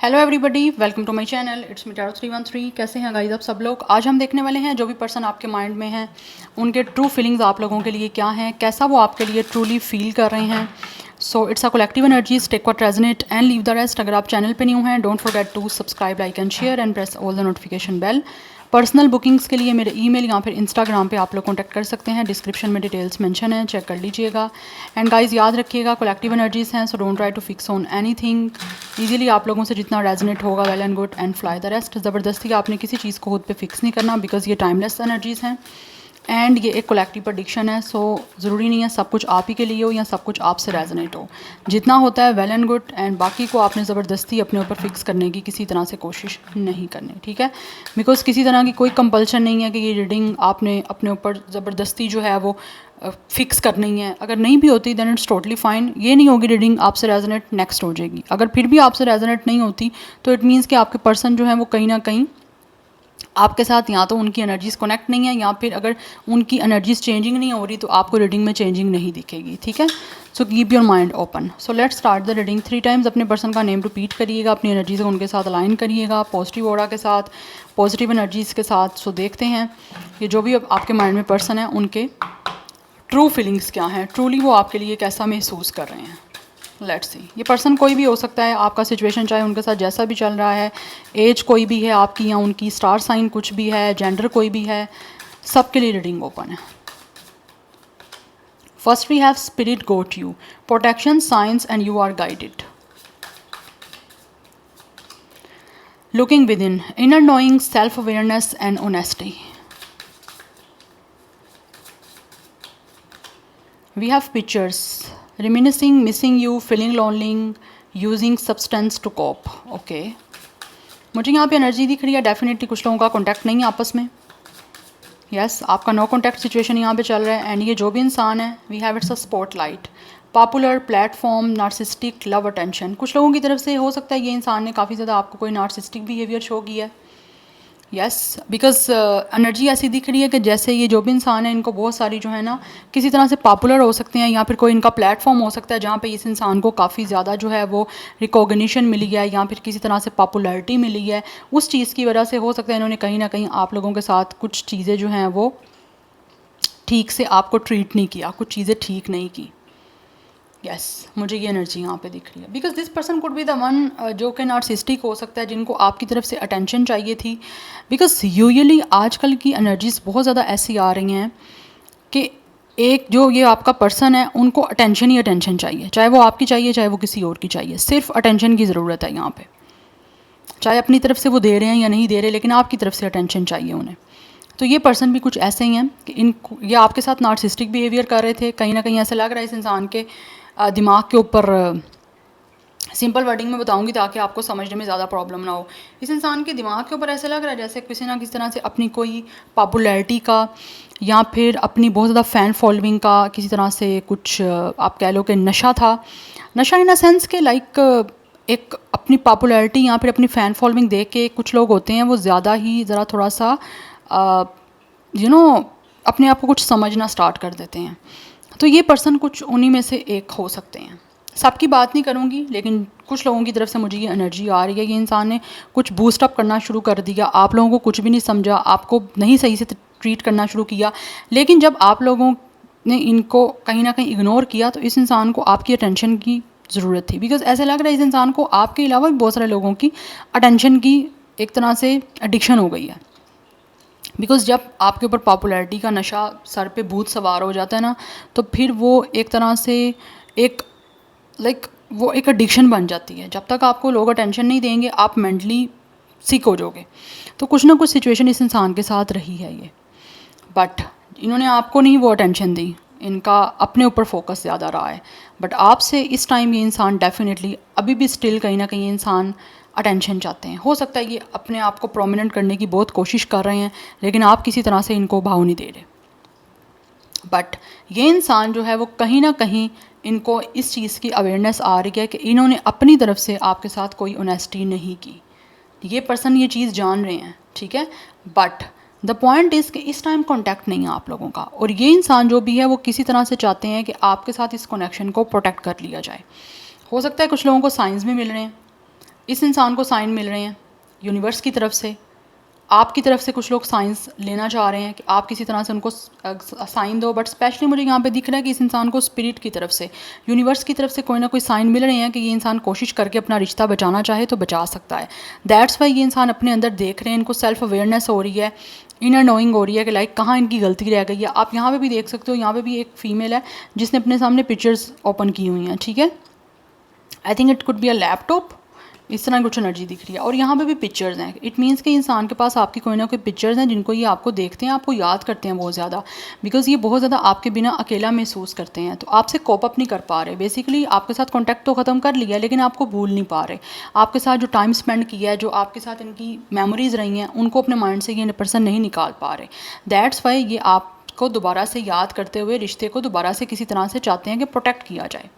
Hello everybody, welcome to my channel. It's me tarot 313। कैसे हैं guys आप सब लोग? आज हम देखने वाले हैं जो भी पर्सन आपके माइंड में हैं उनके ट्रू फीलिंग्स आप लोगों के लिए क्या हैं, कैसा वो आपके लिए ट्रूली फील कर रहे हैं। So it's a collective energies, take what resonate and leave the rest. अगर आप चैनल पे न्यू हैं, don't forget to subscribe, like and share and press all the notification bell. Personal bookings के लिए मेरे ईमेल या फिर इंस्टाग्राम पे आप लोग कॉन्टैक्ट कर सकते हैं। डिस्क्रिप्शन में डिटेल्स मेंशन है, चेक कर लीजिएगा। एंड गाइस याद रखिएगा, कलेक्टिव एनर्जीज हैं, so don't try to fix on anything. Easily आप लोगों से जितना रेजोनेट होगा well and good and fly the rest. ज़बरदस्ती आपने किसी चीज़ को खुद पे फिक्स नहीं करना, बिकॉज ये टाइमलेस एनर्जीज़ हैं एंड ये एक कलेक्टिव प्रडिक्शन है। सो ज़रूरी नहीं है सब कुछ आप ही के लिए हो या सब कुछ आपसे रेजोनेट हो। जितना होता है वेल एंड गुड, एंड बाकी को आपने ज़बरदस्ती अपने ऊपर फिक्स करने की किसी तरह से कोशिश नहीं करनी, ठीक है? बिकॉज किसी तरह की कोई कंपल्शन नहीं है कि ये रीडिंग आपने अपने ऊपर ज़बरदस्ती जो है वो फिक्स करनी है। अगर नहीं भी होती दैन इट्स टोटली फाइन। ये नहीं होगी रीडिंग आपसे रेजोनेट नेक्स्ट हो जाएगी। अगर फिर भी आपसे रेजोनेट नहीं होती तो इट मीन्स कि आपके पर्सन जो है वो कहीं ना कहीं आपके साथ या तो उनकी एनर्जीज कनेक्ट नहीं है, या फिर अगर उनकी एनर्जीज चेंजिंग नहीं हो रही तो आपको रीडिंग में चेंजिंग नहीं दिखेगी, ठीक है? So keep your mind open. So let's start the reading. 3 times अपने पर्सन का नेम रिपीट करिएगा, अपनी एनर्जी से उनके साथ अलाइन करिएगा, पॉजिटिव ऑरा के साथ, पॉजिटिव एनर्जीज़ के साथ। सो देखते हैं ये जो भी आपके माइंड में पर्सन है उनके ट्रू फीलिंग्स क्या हैं, ट्रूली वो आपके लिए कैसा महसूस कर रहे हैं। Let's see. ये पर्सन कोई भी हो सकता है, आपका सिचुएशन चाहे उनके साथ जैसा भी चल रहा है, एज कोई भी है आपकी या उनकी, स्टार साइन कुछ भी है, जेंडर कोई भी है, सबके लिए रीडिंग ओपन है। First we have spirit got you, protection, signs and you are guided. Looking within, inner knowing, self awareness and honesty. We have pictures, reminiscing, missing you, feeling lonely, using substance to cope. Okay. मुझे यहाँ पे energy दिख रही है, definitely कुछ लोगों का contact नहीं है आपस में। यस, आपका नो कॉन्टैक्ट सिचुएशन यहाँ पे चल रहा है। एंड ये जो भी इंसान है, we have it's a spotlight, popular, platform, narcissistic, love, attention. कुछ लोगों की तरफ से हो सकता है ये इंसान ने काफ़ी ज़्यादा आपको कोई नार्सिस्टिक बिहेवियर शो किया है। यस, बिकॉज एनर्जी ऐसी दिख रही है कि जैसे ये जो भी इंसान है इनको बहुत सारी जो है ना किसी तरह से पॉपुलर हो सकते हैं, या फिर कोई इनका प्लेटफॉर्म हो सकता है जहाँ पे इस इंसान को काफ़ी ज़्यादा जो है वो रिकॉग्निशन मिली है या फिर किसी तरह से पॉपुलैरिटी मिली है। उस चीज़ की वजह से हो सकता है इन्होंने कहीं ना कहीं आप लोगों के साथ कुछ चीज़ें जो हैं वो ठीक से आपको ट्रीट नहीं किया, कुछ चीज़ें ठीक नहीं की। यस, मुझे ये एनर्जी यहाँ पे दिख रही है। Because this person could be the one जो कि नार्सिस्टिक हो सकता है, जिनको आपकी तरफ से अटेंशन चाहिए थी। बिकॉज यूजुअली आजकल की एनर्जीज बहुत ज़्यादा ऐसी आ रही हैं कि एक जो ये आपका पर्सन है उनको अटेंशन ही अटेंशन चाहिए, चाहे वो आपकी चाहिए चाहे वो किसी और की चाहिए, सिर्फ अटेंशन की ज़रूरत है यहाँ पे। चाहे अपनी तरफ से वो दे रहे हैं या नहीं दे रहे, लेकिन आपकी तरफ से अटेंशन चाहिए उन्हें। तो ये पर्सन भी कुछ ऐसे ही हैं कि इनको ये आपके साथ नार्सिस्टिक बिहेवियर कर रहे थे। कहीं ना कहीं ऐसा लग रहा है इस इंसान के दिमाग के ऊपर, सिंपल वर्डिंग में बताऊंगी ताकि आपको समझने में ज़्यादा प्रॉब्लम ना हो। इस इंसान के दिमाग के ऊपर ऐसा लग रहा है जैसे किसी ना किसी तरह से अपनी कोई पॉपुलैरिटी का या फिर अपनी बहुत ज़्यादा फ़ैन फॉलोइंग का किसी तरह से कुछ आप कह लो कि नशा था। नशा इन अ सेंस के लाइक एक अपनी पॉपुलैरिटी या फिर अपनी फ़ैन फॉलोइंग देख के कुछ लोग होते हैं वो ज़्यादा ही ज़रा थोड़ा सा अपने आप को कुछ समझना स्टार्ट कर देते हैं। तो ये पर्सन कुछ उन्हीं में से एक हो सकते हैं। सबकी बात नहीं करूँगी, लेकिन कुछ लोगों की तरफ से मुझे ये एनर्जी आ रही है। ये इंसान ने कुछ बूस्ट अप करना शुरू कर दिया, आप लोगों को कुछ भी नहीं समझा, आपको नहीं सही से ट्रीट करना शुरू किया। लेकिन जब आप लोगों ने इनको कहीं ना कहीं इग्नोर किया तो इस इंसान को आपकी अटेंशन की ज़रूरत थी। बिकॉज ऐसा लग रहा है इस इंसान को आपके अलावा भी बहुत सारे लोगों की अटेंशन की एक तरह से एडिक्शन हो गई है। बिकॉज़ जब आपके ऊपर पॉपुलैरिटी का नशा सर पे भूत सवार हो जाता है ना, तो फिर वो एक तरह से एक वो एक एडिक्शन बन जाती है। जब तक आपको लोग अटेंशन नहीं देंगे आप मेंटली सिक हो जाओगे। तो कुछ ना कुछ सिचुएशन इस इंसान के साथ रही है ये, बट इन्होंने आपको नहीं वो अटेंशन दी, इनका अपने ऊपर फोकस ज़्यादा रहा है। बट आपसे इस टाइम ये इंसान डेफिनेटली अभी भी स्टिल कहीं ना कहीं इंसान अटेंशन चाहते हैं। हो सकता है ये अपने आप को प्रोमिनेंट करने की बहुत कोशिश कर रहे हैं, लेकिन आप किसी तरह से इनको भाव नहीं दे रहे। बट ये इंसान जो है वो कहीं ना कहीं इनको इस चीज़ की अवेयरनेस आ रही है कि इन्होंने अपनी तरफ से आपके साथ कोई ऑनेस्टी नहीं की। ये पर्सन ये चीज़ जान रहे हैं, ठीक है। बट द पॉइंट इज़ कि इस टाइम कॉन्टैक्ट नहीं है आप लोगों का, और ये इंसान जो भी है वो किसी तरह से चाहते हैं कि आपके साथ इस कनेक्शन को प्रोटेक्ट कर लिया जाए। हो सकता है कुछ लोगों को साइंस भी मिल रहे हैं, इस इंसान को साइन मिल रहे हैं यूनिवर्स की तरफ से, आपकी तरफ से कुछ लोग साइंस लेना चाह रहे हैं कि आप किसी तरह से उनको साइन दो, बट स्पेशली मुझे यहाँ पे दिख रहा है कि इस इंसान को स्पिरिट की तरफ से, यूनिवर्स की तरफ से कोई ना कोई साइन मिल रहे हैं कि ये इंसान कोशिश करके अपना रिश्ता बचाना चाहे तो बचा सकता है। दैट्स वाई ये इंसान अपने अंदर देख रहे हैं, इनको सेल्फ अवेयरनेस हो रही है, इनर नोइंग हो रही है कि लाइक कहाँ इनकी गलती रह गई है। आप यहाँ पे भी देख सकते हो, यहाँ पे भी एक फ़ीमेल है जिसने अपने सामने पिक्चर्स ओपन की हुई हैं, ठीक है। I think it could be a laptop, इस तरह कुछ एनर्जी दिख रही है। और यहाँ पे भी पिक्चर्स हैं, इट मीन्स कि इंसान के पास आपकी कोई ना कोई पिक्चर्स हैं जिनको ये आपको देखते हैं, आपको याद करते हैं बहुत ज़्यादा, बिकॉज ये बहुत ज़्यादा आपके बिना अकेला महसूस करते हैं, तो आपसे कोप अप नहीं कर पा रहे। बेसिकली आपके साथ कॉन्टैक्ट तो ख़त्म कर लिया है लेकिन आपको भूल नहीं पा रहे। आपके साथ जो टाइम स्पेंड किया है, जो आपके साथ इनकी मेमोरीज़ रही हैं, उनको अपने माइंड से ये पर्सन नहीं निकाल पा रहे। दैट्स वाई ये आपको दोबारा से याद करते हुए रिश्ते को दोबारा से किसी तरह से चाहते हैं कि प्रोटेक्ट किया जाए।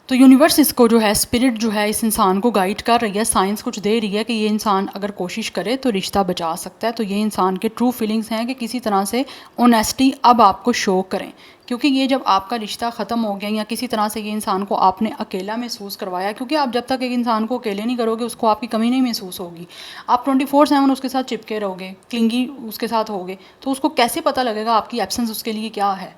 तो यूनिवर्स इसको जो है, स्पिरिट जो है इस इंसान को गाइड कर रही है, साइंस कुछ दे रही है कि ये इंसान अगर कोशिश करे तो रिश्ता बचा सकता है। तो ये इंसान के ट्रू फीलिंग्स हैं कि किसी तरह से ऑनेस्टी अब आपको शो करें, क्योंकि ये जब आपका रिश्ता ख़त्म हो गया या किसी तरह से ये इंसान को आपने अकेला महसूस करवाया, क्योंकि आप जब तक एक इंसान को अकेले नहीं करोगे उसको आपकी कमी नहीं महसूस होगी। आप 24/7 उसके साथ चिपके रहोगे, क्लिंगी उसके साथ होगे, तो उसको कैसे पता लगेगा आपकी एब्सेंस उसके लिए क्या है,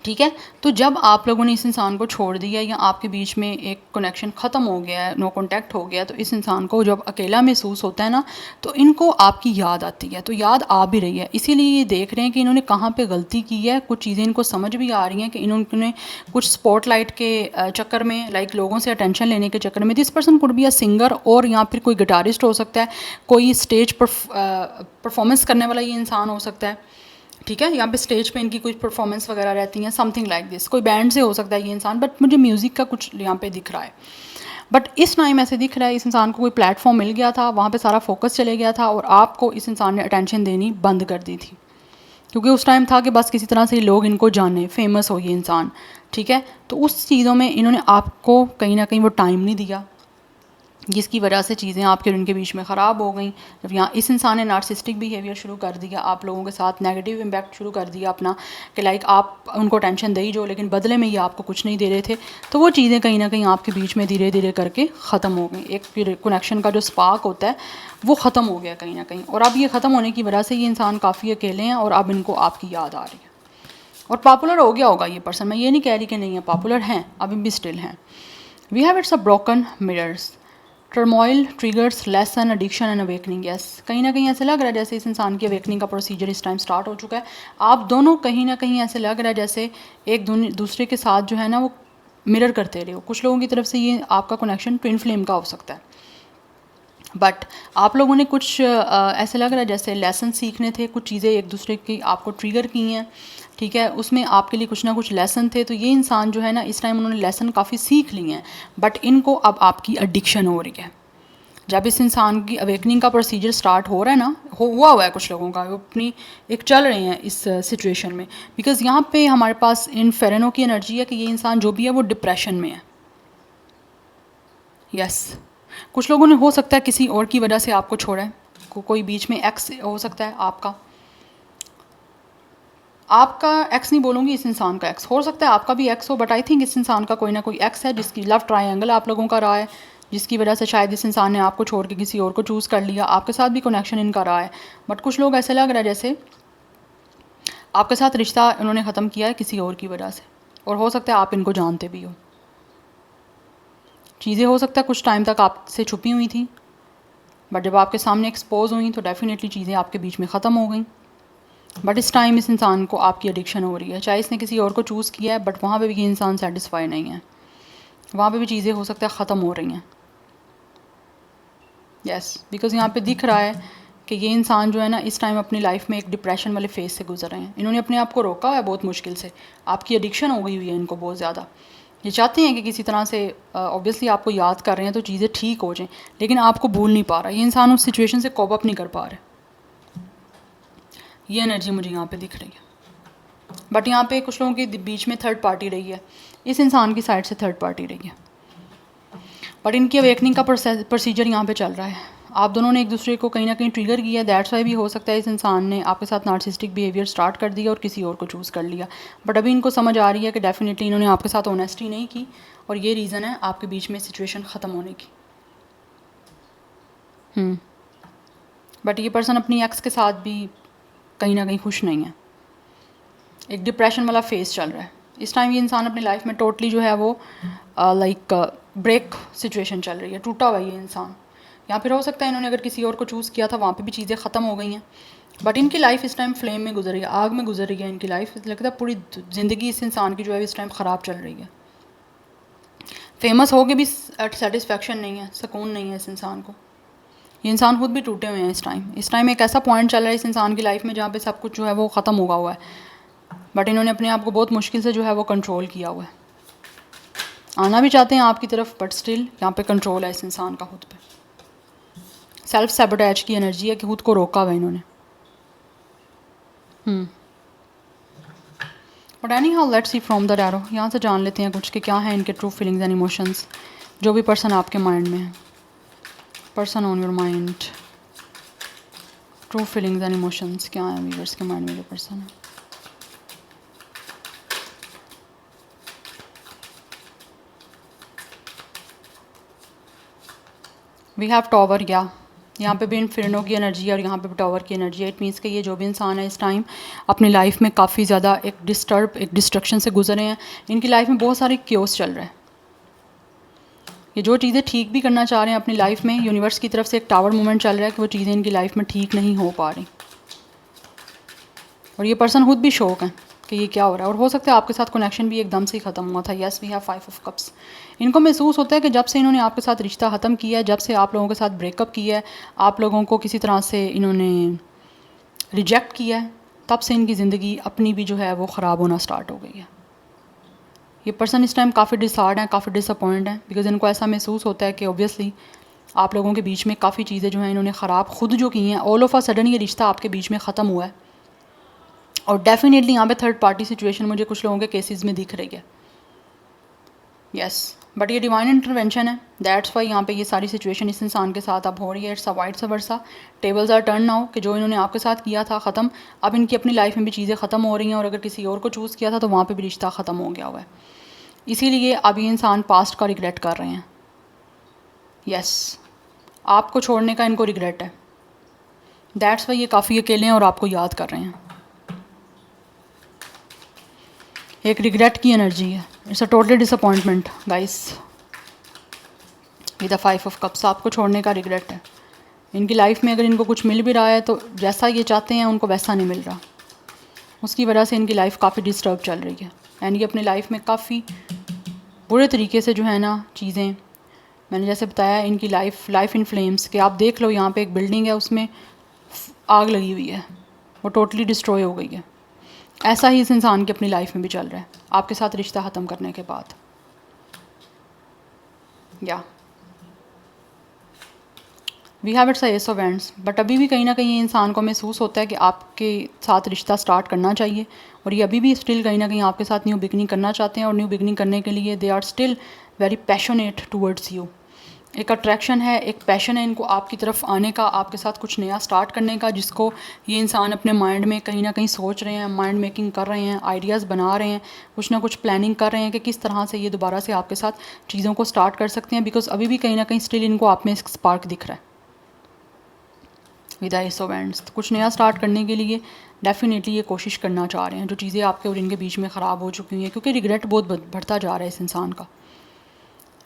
ठीक है। तो जब आप लोगों ने इस इंसान को छोड़ दिया या आपके बीच में एक कनेक्शन ख़त्म हो गया है, नो कॉन्टैक्ट हो गया, तो इस इंसान को जब अकेला महसूस होता है ना, तो इनको आपकी याद आती है, तो याद आ भी रही है। इसीलिए ये देख रहे हैं कि इन्होंने कहाँ पे गलती की है। कुछ चीज़ें इनको समझ भी आ रही हैं कि इन्होंने कुछ स्पॉटलाइट के चक्कर में, लाइक लोगों से अटेंशन लेने के चक्कर में, this person could be a singer और या फिर कोई गिटारिस्ट हो सकता है, कोई स्टेज परफॉर्मेंस करने वाला ये इंसान हो सकता है, ठीक है। यहाँ पे स्टेज पे इनकी कुछ परफॉर्मेंस वगैरह रहती हैं, समथिंग लाइक दिस, कोई बैंड से हो सकता है ये इंसान, बट मुझे म्यूज़िक का कुछ यहाँ पे दिख रहा है। बट इस टाइम ऐसे दिख रहा है इस इंसान को कोई प्लेटफॉर्म मिल गया था, वहाँ पे सारा फोकस चले गया था और आपको इस इंसान ने अटेंशन देनी बंद कर दी थी, क्योंकि उस टाइम था कि बस किसी तरह से लोग इनको जाने, फेमस हो ये इंसान, ठीक है। तो उस चीज़ों में इन्होंने आपको कहीं ना कहीं वो टाइम नहीं दिया, जिसकी वजह से चीज़ें आपके और उनके बीच में ख़राब हो गई। जब यहाँ इस इंसान ने नार्सिस्टिक बिहेवियर शुरू कर दिया, आप लोगों के साथ नेगेटिव इम्पैक्ट शुरू कर दिया अपना, कि लाइक आप उनको टेंशन दे ही जो, लेकिन बदले में ये आपको कुछ नहीं दे रहे थे, तो वो चीज़ें कहीं ना कहीं आपके बीच में धीरे धीरे करके ख़त्म हो गई। एक कनेक्शन का जो स्पार्क होता है वो ख़त्म हो गया कहीं ना कहीं, और अब ये ख़त्म होने की वजह से ये इंसान काफ़ी अकेले हैं और अब इनको आपकी याद आ रही है। और पॉपुलर हो गया होगा ये पर्सन, मैं ये नहीं कह रही कि नहीं है, पॉपुलर हैं, अभी भी स्टिल हैं। We have it's a broken mirrors, turmoil triggers lesson addiction and awakening. Yes, कहीं ना कहीं ऐसे लग रहा है जैसे इस इंसान की अवेकनिंग का प्रोसीजर इस टाइम स्टार्ट हो चुका है। आप दोनों कहीं ना कहीं ऐसे लग रहा है जैसे एक दूसरे के साथ जो है ना वो मिरर करते रहे हो। कुछ लोगों की तरफ से ये आपका कनेक्शन ट्विन फ्लेम का हो सकता है, बट आप लोगों ने कुछ ऐसे लग रहा है जैसे लेसन सीखने थे, कुछ चीज़ें एक दूसरे की आपको ट्रिगर की हैं, ठीक है, उसमें आपके लिए कुछ ना कुछ लेसन थे। तो ये इंसान जो है ना इस टाइम उन्होंने लेसन काफ़ी सीख लिए हैं, बट इनको अब आपकी एडिक्शन हो रही है। जब इस इंसान की अवेकनिंग का प्रोसीजर स्टार्ट हो रहा है ना, हुआ है कुछ लोगों का, वो अपनी एक चल रहे हैं इस सिचुएशन में, बिकॉज यहाँ पे हमारे पास इन फेरेनो की एनर्जी है कि ये इंसान जो भी है वो डिप्रेशन में है। यस, कुछ लोगों ने हो सकता है किसी और की वजह से आपको छोड़ा है, कोई बीच में एक्स हो सकता है आपका एक्स नहीं बोलूँगी, इस इंसान का एक्स हो सकता है, आपका भी एक्स हो, बट आई थिंक इस इंसान का कोई ना कोई एक्स है जिसकी लव ट्रायंगल आप लोगों का रहा है, जिसकी वजह से शायद इस इंसान ने आपको छोड़ के किसी और को चूज़ कर लिया। आपके साथ भी कनेक्शन इनका रहा है, बट कुछ लोग ऐसे लग रहा है जैसे आपके साथ रिश्ता उन्होंने ख़त्म किया है किसी और की वजह से, और हो सकता है आप इनको जानते भी हो। चीज़ें हो सकता है कुछ टाइम तक आपसे छुपी हुई थी, बट जब आपके सामने एक्सपोज हुई तो डेफिनेटली चीज़ें आपके बीच में ख़त्म हो गई। बट इस टाइम इस इंसान को आपकी एडिक्शन हो रही है, चाहे इसने किसी और को चूज़ किया है, बट वहाँ पे भी ये इंसान सेटिस्फाई नहीं है, वहाँ पे भी चीज़ें हो सकता है ख़त्म हो रही हैं। यस, बिकॉज यहाँ पे दिख रहा है कि ये इंसान जो है ना इस टाइम अपनी लाइफ में एक डिप्रेशन वाले फेज से गुजर रहे हैं। इन्होंने अपने आप को रोका हुआ है बहुत मुश्किल से, आपकी एडिक्शन हो गई हुई है इनको बहुत ज़्यादा। ये चाहते हैं कि किसी तरह से ऑब्वियसली आपको याद कर रहे हैं तो चीज़ें ठीक हो जाएं, लेकिन आपको भूल नहीं पा रहा। ये इंसान उस सिचुएशन से कोप अप नहीं कर पा रहे। ये एनर्जी मुझे यहाँ पे दिख रही है, बट यहाँ पे कुछ लोगों के बीच में थर्ड पार्टी रही है, इस इंसान की साइड से थर्ड पार्टी रही है, बट इनकी अवेकनिंग का प्रोसीजर यहाँ पे चल रहा है। आप दोनों ने एक दूसरे को कहीं ना कहीं ट्रिगर किया, दैट्स वाई भी हो सकता है इस इंसान ने आपके साथ नार्सिसिस्टिक बिहेवियर स्टार्ट कर दिया और किसी और को चूज़ कर लिया। बट अभी इनको समझ आ रही है कि डेफिनेटली इन्होंने आपके साथ ऑनेस्टी नहीं की और ये रीज़न है आपके बीच में सिचुएशन ख़त्म होने की। बट ये पर्सन अपनी एक्स के साथ भी कहीं ना कहीं खुश नहीं है, एक डिप्रेशन वाला फेस चल रहा है इस टाइम। ये इंसान अपनी लाइफ में टोटली जो है वो लाइक ब्रेक सिचुएशन चल रही है, टूटा हुआ ये इंसान। या फिर हो सकता है इन्होंने अगर किसी और को चूज़ किया था, वहाँ पे भी चीज़ें ख़त्म हो गई हैं। बट इनकी लाइफ इस टाइम फ्लेम में गुजर रही है, आग में गुजर रही है इनकी लाइफ। लगता है पूरी ज़िंदगी इस इंसान की जो है इस टाइम ख़राब चल रही है। फेमस हो के भी सेटिस्फेक्शन नहीं है, सुकून नहीं है इस इंसान को। ये इंसान खुद भी टूटे हुए हैं इस टाइम। इस टाइम एक ऐसा पॉइंट चल रहा है इस इंसान की लाइफ में जहाँ पे सब कुछ जो है वो ख़त्म होगा हुआ है, बट इन्होंने अपने आप को बहुत मुश्किल से जो है वो कंट्रोल किया हुआ है। आना भी चाहते हैं आपकी तरफ, बट स्टिल यहाँ पे कंट्रोल है इस इंसान का खुद पे। सेल्फ सैबोटेज की एनर्जी है कि खुद को रोका हुआ इन्होंने। But any how let's see from the tarot. यहाँ से जान लेते हैं कुछ कि क्या है इनके ट्रू फीलिंग्स एंड इमोशंस, जो भी पर्सन आपके माइंड में है, person on your mind, true feelings and emotions क्या है व्यूअर्स के माइंड में जो पर्सन है। वी हैव टॉवर, या यहाँ पे भी इन्फिर्नो की एनर्जी है और यहाँ पे भी टॉवर की एनर्जी है। इट मीन्स कि ये जो भी इंसान है इस टाइम अपनी लाइफ में काफ़ी ज़्यादा एक डिस्ट्रक्शन से गुजरे हैं। इनकी लाइफ में बहुत सारे क्योस चल रहे हैं। ये जो चीज़ें ठीक भी करना चाह रहे हैं अपनी लाइफ में, यूनिवर्स की तरफ से एक टावर मूवमेंट चल रहा है कि वो चीज़ें इनकी लाइफ में ठीक नहीं हो पा रही। और ये पर्सन खुद भी शौक है कि ये क्या हो रहा है। और हो सकता है आपके साथ कनेक्शन भी एकदम से ही ख़त्म हुआ था। Yes, we have 5 of cups. इनको महसूस होता है कि जब से इन्होंने आपके साथ रिश्ता ख़त्म किया है, जब से आप लोगों के साथ ब्रेकअप किया है, आप लोगों को किसी तरह से इन्होंने रिजेक्ट किया है, तब से इनकी ज़िंदगी अपनी भी जो है वो ख़राब होना स्टार्ट हो गई है। ये पर्सन इस टाइम काफ़ी डिसहार्ड हैं, काफ़ी डिसअपॉइंट हैं, बिकॉज इनको ऐसा महसूस होता है कि ऑब्वियसली आप लोगों के बीच में काफ़ी चीज़ें जो हैं इन्होंने ख़राब खुद जो की हैं। ऑल ऑफ अ सडन ये रिश्ता आपके बीच में ख़त्म हुआ है। और डेफिनेटली यहाँ पे थर्ड पार्टी सिचुएशन मुझे कुछ लोगों के केसेस में दिख रही है। यस, बट ये डिवाइन इंटरवेंशन है, दैट्स वाई यहाँ पे ये सारी सिचुएशन इस इंसान के साथ अब हो रही है। It's a vice versa, tables are turn now कि जो इन्होंने आपके साथ किया था ख़त्म, अब इनकी अपनी लाइफ में भी चीज़ें ख़त्म हो रही हैं। और अगर किसी और को चूज़ किया था तो वहाँ पर भी रिश्ता ख़त्म हो गया हुआ है। इसीलिए अब ये इंसान पास्ट का रिग्रेट कर रहे हैं। यस, आपको छोड़ने का इनको रिग्रेट है, दैट्स वाई ये काफ़ी अकेले हैं और आपको याद कर रहे हैं। एक रिग्रेट की एनर्जी है, it's a totally disappointment guys. With the 5 of cups, आपको छोड़ने का रिग्रेट है। इनकी लाइफ में अगर इनको कुछ मिल भी रहा है तो जैसा ये चाहते हैं उनको वैसा नहीं मिल रहा, उसकी वजह से इनकी लाइफ काफ़ी डिस्टर्ब चल रही है। एंड ये अपनी लाइफ में काफ़ी बुरे तरीके से जो है ना चीज़ें, मैंने जैसे बताया इनकी लाइफ इन फ्लेम्स के, आप देख लो यहाँ पे एक बिल्डिंग है उसमें आग लगी हुई है, वो टोटली डिस्ट्रॉय हो गई है। ऐसा ही इस इंसान की अपनी लाइफ में भी चल रहा है आपके साथ रिश्ता ख़त्म करने के बाद। या we have it's ace of wands, but अभी भी कहीं ना कहीं इंसान को महसूस होता है कि आपके साथ रिश्ता स्टार्ट करना चाहिए। और ये अभी भी स्टिल कहीं ना कहीं आपके साथ न्यू बिगनिंग करना चाहते हैं। और न्यू बिगनिंग करने के लिए they are still very passionate towards you. एक अट्रैक्शन है, एक पैशन है इनको आपकी तरफ आने का, आपके साथ कुछ नया स्टार्ट करने का, जिसको ये इंसान अपने माइंड में कहीं ना कहीं सोच रहे हैं, माइंड मेकिंग कर रहे हैं, आइडियाज़ बना रहे हैं, कुछ ना कुछ प्लानिंग कर रहे हैं कि किस तरह से ये दोबारा से आपके साथ चीज़ों को स्टार्ट कर सकते हैं। बिकॉज अभी भी कहीं ना कहीं स्टिल इनको आप में एक स्पार्क दिख रहा है विद एस ऑफ वैंड्स। तो कुछ नया स्टार्ट करने के लिए डेफिनेटली ये कोशिश करना चाह रहे हैं, जो चीज़ें आपके और इनके बीच में ख़राब हो चुकी हैं। क्योंकि रिग्रेट बहुत बढ़ता जा रहा है इस इंसान का,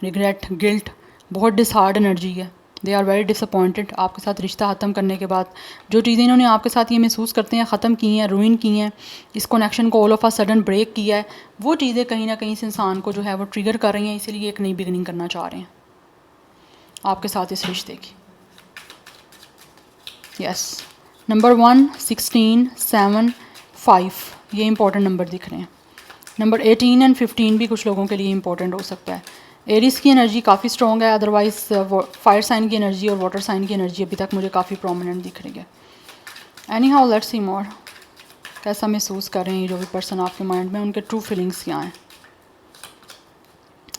रिग्रेट, गिल्ट, बहुत डिसहार्ड एनर्जी है। दे आर वेरी डिसअपॉइंटेड आपके साथ रिश्ता ख़त्म करने के बाद। जो चीज़ें इन्होंने आपके साथ ये महसूस करते हैं ख़त्म की हैं, रूइन की हैं, इस कनेक्शन को all of a sudden break किया है, वो चीज़ें कहीं ना कहीं इस इंसान को जो है वो ट्रिगर कर रही हैं। इसीलिए एक नई बिगनिंग करना चाह रहे हैं आपके साथ इस रिश्ते की। यस, नंबर 1, 16, 7, 5 ये इंपॉर्टेंट नंबर दिख रहे हैं। नंबर 18 एंड 15 भी कुछ लोगों के लिए इंपॉर्टेंट हो सकता है। एरिस की एनर्जी काफ़ी स्ट्रॉन्ग है, अदरवाइज फायर साइन की एनर्जी और वाटर साइन की एनर्जी अभी तक मुझे काफ़ी प्रोमिनेंट दिख रही है। एनी हाउ लेट्स सी मोर, कैसा महसूस कर रहे हैं जो भी पर्सन आपके माइंड में, उनके ट्रू फीलिंग्स क्या हैं।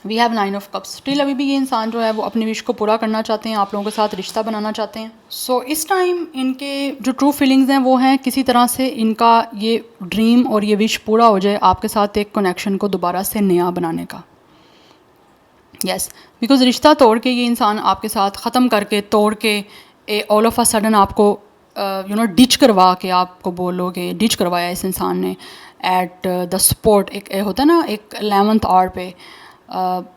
We have 9 of cups. Still अभी भी ये इंसान जो है वो अपने विश को पूरा करना चाहते हैं, आप लोगों के साथ रिश्ता बनाना चाहते हैं। सो इस टाइम इनके जो ट्रू फीलिंग्स हैं वो हैं किसी तरह से इनका ये ड्रीम और ये विश पूरा हो जाए आपके साथ एक कनेक्शन को दोबारा से नया बनाने का। यस, बिकॉज रिश्ता तोड़ के ये इंसान आपके साथ ख़त्म करके तोड़ के ऑल ऑफ अ सडन आपको डिच करवा के, आपको बोलोगे डिच करवाया इस इंसान ने एट द स्पॉट। एक होता है ना, एक 11th आवर पे,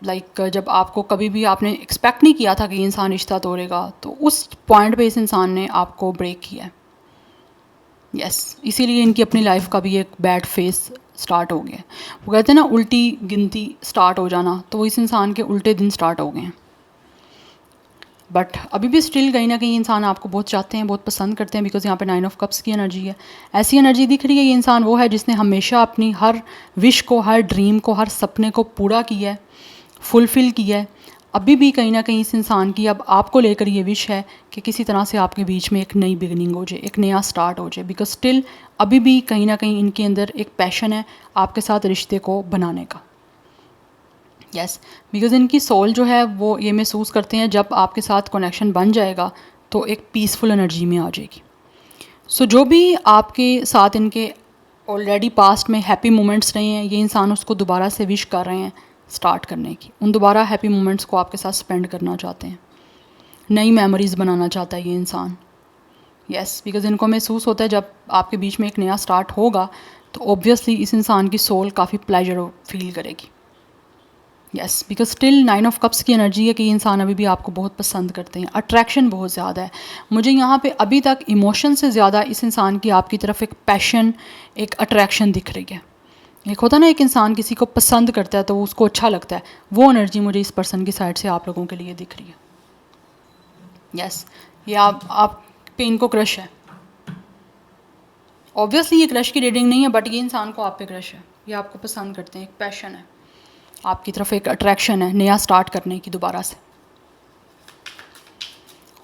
लाइक जब आपको कभी भी आपने एक्सपेक्ट नहीं किया था कि ये इंसान रिश्ता तोड़ेगा, तो उस पॉइंट पे इस इंसान ने आपको ब्रेक किया है। यस, इसीलिए इनकी अपनी लाइफ का भी एक बैड फेस स्टार्ट हो गया है। वो कहते हैं ना उल्टी गिनती स्टार्ट हो जाना, तो वो इस इंसान के उल्टे दिन स्टार्ट हो गए हैं। बट अभी भी स्टिल कहीं ना कहीं इंसान आपको बहुत चाहते हैं, बहुत पसंद करते हैं, बिकॉज यहाँ पे 9 ऑफ कप्स की एनर्जी है। ऐसी एनर्जी दिख रही है, ये इंसान वो है जिसने हमेशा अपनी हर विश को, हर ड्रीम को, हर सपने को पूरा किया है, फुलफ़िल किया है। अभी भी कहीं ना कहीं इस इंसान की अब आपको लेकर ये विश है कि किसी तरह से आपके बीच में एक नई बिगनिंग हो जाए, एक नया स्टार्ट हो जाए, बिकॉज स्टिल अभी भी कहीं ना कहीं इनके अंदर एक पैशन है आपके साथ रिश्ते को बनाने का। यस, बिकॉज़ इनकी सोल जो है वो ये महसूस करते हैं जब आपके साथ कनेक्शन बन जाएगा तो एक पीसफुल एनर्जी में आ जाएगी। सो जो भी आपके साथ इनके ऑलरेडी पास्ट में हैप्पी मोमेंट्स रहे हैं, ये इंसान उसको दोबारा से विश कर रहे हैं स्टार्ट करने की। उन दोबारा हैप्पी मोमेंट्स को आपके साथ स्पेंड करना चाहते हैं, नई मेमोरीज़ बनाना चाहता है ये इंसान। यस, बिकॉज़ इनको महसूस होता है जब आपके बीच में एक नया स्टार्ट होगा तो ऑब्वियसली इस इंसान की सोल काफ़ी प्लेजर फील करेगी। Yes, because still 9 of cups की एनर्जी है कि ये इंसान अभी भी आपको बहुत पसंद करते हैं, अट्रैक्शन बहुत ज़्यादा है। मुझे यहाँ पे अभी तक इमोशन से ज़्यादा इस इंसान की आपकी तरफ एक पैशन, एक अट्रैक्शन दिख रही है। एक होता है ना, एक इंसान किसी को पसंद करता है तो उसको अच्छा लगता है, वो एनर्जी मुझे इस पर्सन की साइड से आप लोगों के लिए दिख रही है। यस, ये आप पे इनको क्रश है। ऑब्वियसली ये क्रश की रीडिंग नहीं है, बट ये इंसान को आप पे क्रश है, ये आपको पसंद करते हैं, एक पैशन है आपकी तरफ, एक अट्रैक्शन है नया स्टार्ट करने की दोबारा से,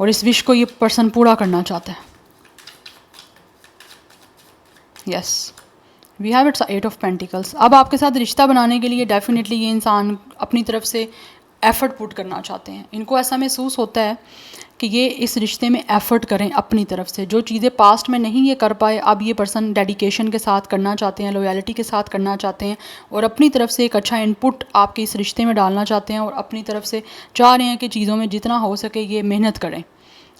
और इस विश को ये पर्सन पूरा करना चाहता है। Yes, we have it's 8 of pentacles. अब आपके साथ रिश्ता बनाने के लिए डेफिनेटली ये इंसान अपनी तरफ से एफ़र्ट पुट करना चाहते हैं। इनको ऐसा महसूस होता है कि ये इस रिश्ते में एफ़र्ट करें अपनी तरफ से, जो चीज़ें पास्ट में नहीं ये कर पाए अब ये पर्सन डेडिकेशन के साथ करना चाहते हैं, लॉयल्टी के साथ करना चाहते हैं, और अपनी तरफ से एक अच्छा इनपुट आपके इस रिश्ते में डालना चाहते हैं, और अपनी तरफ से चाह रहे हैं कि चीज़ों में जितना हो सके ये मेहनत करें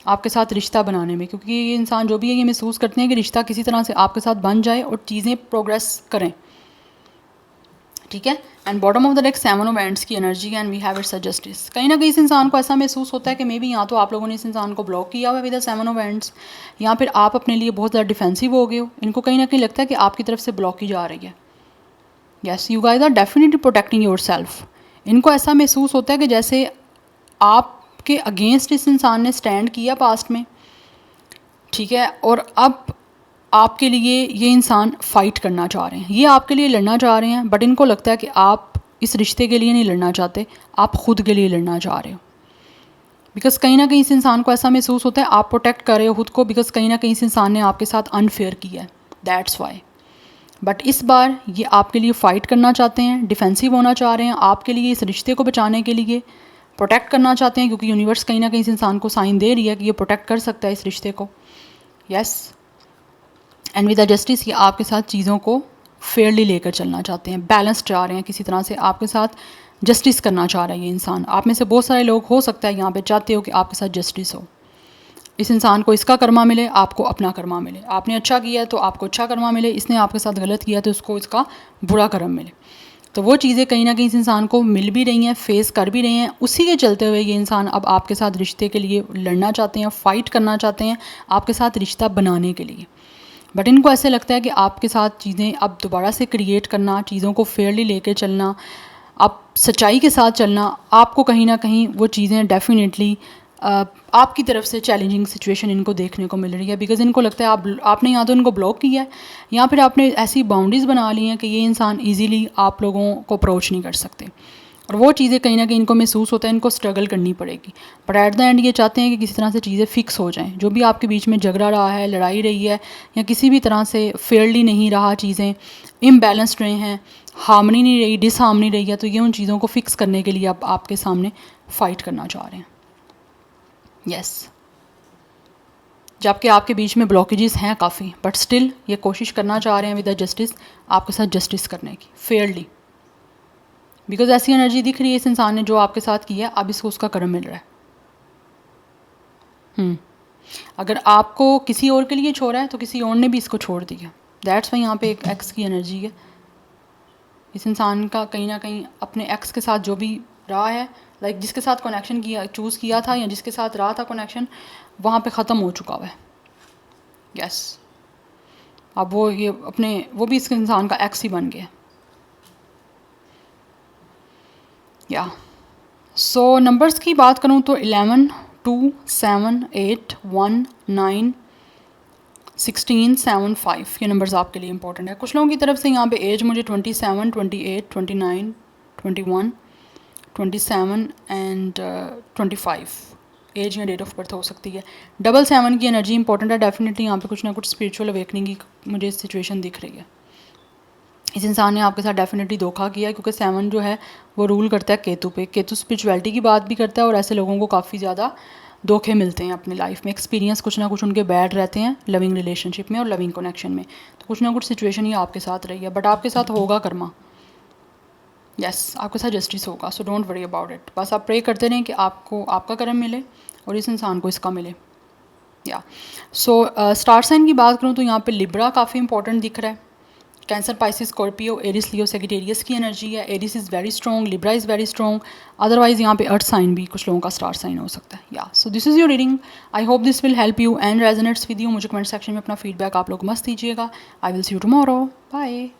आपके साथ रिश्ता बनाने में। क्योंकि ये इंसान जो भी है ये महसूस करते हैं कि रिश्ता किसी तरह से आपके साथ बन जाए और चीज़ें प्रोग्रेस करें। ठीक है, and bottom of the deck 7 of ends की energy, and we have its justice. कहीं ना कहीं इस इंसान को ऐसा महसूस होता है कि मे बी यहाँ तो आप लोगों ने इस इंसान को ब्लॉक किया हुआ है विद 7 ऑफ एंड्स, या फिर आप अपने लिए बहुत ज़्यादा डिफेंसिव हो गए हो। इनको कहीं ना कहीं लगता है कि आपकी तरफ से ब्लॉक की जा रही है। Yes, you guys are definitely protecting yourself. इनको ऐसा महसूस होता है कि जैसे आपके अगेंस्ट इस इंसान ने स्टैंड किया पास्ट में, ठीक है, और अब आपके लिए ये इंसान फ़ाइट करना चाह रहे हैं, ये आपके लिए लड़ना चाह रहे हैं, बट इनको लगता है कि आप इस रिश्ते के लिए नहीं लड़ना चाहते, आप ख़ुद के लिए लड़ना चाह रहे हो। बिकॉज़ कहीं ना कहीं इस इंसान को ऐसा महसूस होता है आप प्रोटेक्ट कर रहे हो खुद को, बिकॉज़ कहीं ना कहीं इस इंसान ने आपके साथ अनफेयर किया है, दैट्स वाई। बट इस बार ये आपके लिए फ़ाइट करना चाहते हैं, डिफेंसिव होना चाह रहे हैं आपके लिए, इस रिश्ते को बचाने के लिए प्रोटेक्ट करना चाहते हैं, क्योंकि यूनिवर्स कहीं ना कहीं इस इंसान को साइन दे रही है कि ये प्रोटेक्ट कर सकता है इस रिश्ते को। Yes, and with the justice ये आपके साथ चीज़ों को फेयरली लेकर चलना चाहते हैं, बैलेंस चाह रहे हैं, किसी तरह से आपके साथ जस्टिस करना चाह रहा है ये इंसान। आप में से बहुत सारे लोग हो सकता है यहाँ पे चाहते हो कि आपके साथ जस्टिस हो, इस इंसान को इसका कर्मा मिले, आपको अपना कर्मा मिले। आपने अच्छा किया तो आपको अच्छा कर्मा मिले, इसने आपके साथ गलत किया तो उसको इसका बुरा कर्म मिले। तो वो चीज़ें कहीं ना कहीं इस इंसान को मिल भी रही हैं, फेस कर भी रहे हैं। उसी के चलते हुए ये इंसान अब आपके साथ रिश्ते के लिए लड़ना चाहते हैं, फ़ाइट करना चाहते हैं आपके साथ रिश्ता बनाने के लिए। बट इनको ऐसे लगता है कि आपके साथ चीज़ें अब दोबारा से क्रिएट करना, चीज़ों को फेयरली लेके चलना, आप सच्चाई के साथ चलना, आपको कहीं ना कहीं वो चीज़ें डेफिनेटली आपकी तरफ से चैलेंजिंग सिचुएशन इनको देखने को मिल रही है। बिकॉज़ इनको लगता है आपने या तो इनको ब्लॉक किया है, या फिर आपने ऐसी बाउंड्रीज़ बना ली हैं कि ये इंसान इजीली आप लोगों को अप्रोच नहीं कर सकते। और वो चीज़ें कहीं ना कहीं इनको महसूस होता है, इनको स्ट्रगल करनी पड़ेगी, बट एट द एंड ये चाहते हैं कि किसी तरह से चीज़ें फिक्स हो जाएं। जो भी आपके बीच में झगड़ा रहा है, लड़ाई रही है, या किसी भी तरह से फेयरली नहीं रहा, चीज़ें इम्बैलेंस्ड रहे हैं, हार्मनी नहीं रही, डिसहार्मनी रही है, तो ये उन चीज़ों को फिक्स करने के लिए अब आपके सामने फ़ाइट करना चाह रहे हैं। यस, जबकि आपके बीच में ब्लॉकेजेस हैं काफ़ी, बट स्टिल ये कोशिश करना चाह रहे हैं विद द जस्टिस, आपके साथ जस्टिस करने की फेयरली, बिकॉज ऐसी एनर्जी दिख रही है इस इंसान ने जो आपके साथ किया है, अब इसको उसका कर्म मिल रहा है। अगर आपको किसी और के लिए छोड़ा है तो किसी और ने भी इसको छोड़ दिया। दैट्स वाई यहाँ पे एक एक्स की एनर्जी है। इस इंसान का कहीं ना कहीं अपने एक्स के साथ जो भी रहा है, लाइक जिसके साथ कनेक्शन किया, चूज़ किया था, या जिसके साथ रहा था कनेक्शन, वहाँ पे ख़त्म हो चुका हुआ है। यस, अब वो ये अपने वो भी इस इंसान का एक्स ही बन गया। या सो नंबर्स की बात करूँ तो 11, 2, 7, 8, 1, 9, 16, 7, 5 ये नंबर्स आपके लिए इंपॉर्टेंट है। कुछ लोगों की तरफ से यहाँ पे एज मुझे 27, 28, 29, 21, 27 एंड 25 एज या डेट ऑफ बर्थ हो सकती है। 7 की एनर्जी इंपॉर्टेंट है डेफिनेटली। यहाँ पे कुछ ना कुछ स्पिरिचुअल अवेकनिंग की मुझे सिचुएशन दिख रही है। इस इंसान ने आपके साथ डेफिनेटली धोखा किया, क्योंकि 7 जो है वो रूल करता है केतु पे। केतु स्पिरिचुअलिटी की बात भी करता है, और ऐसे लोगों को काफ़ी ज़्यादा धोखे मिलते हैं अपनी लाइफ में। एक्सपीरियंस कुछ ना कुछ उनके बैड रहते हैं लविंग रिलेशनशिप में और लविंग कनेक्शन में। तो कुछ ना कुछ सिचुएशन ही आपके साथ रही है, बट आपके साथ होगा कर्मा। यस, आपके साथ जस्टिस होगा, so don't worry about it. बस आप प्रे करते रहें कि आपको आपका कर्म मिले और इस इंसान को इसका मिले। या सो स्टार साइन की बात करूँ तो यहाँ पे लिब्रा काफ़ी इंपॉर्टेंट दिख रहा है। Cancer, Pisces, Scorpio, Aries, Leo, Sagittarius की एनर्जी है। Aries is very strong, Libra is very strong. Otherwise यहाँ पे अर्थ साइन भी कुछ लोगों का स्टार साइन हो सकता है। या so this is your reading. I hope this will help you and resonates with you. मुझे कमेंट सेक्शन में अपना फीडबैक आप लोग मस्त दीजिएगा। I will see you tomorrow. Bye.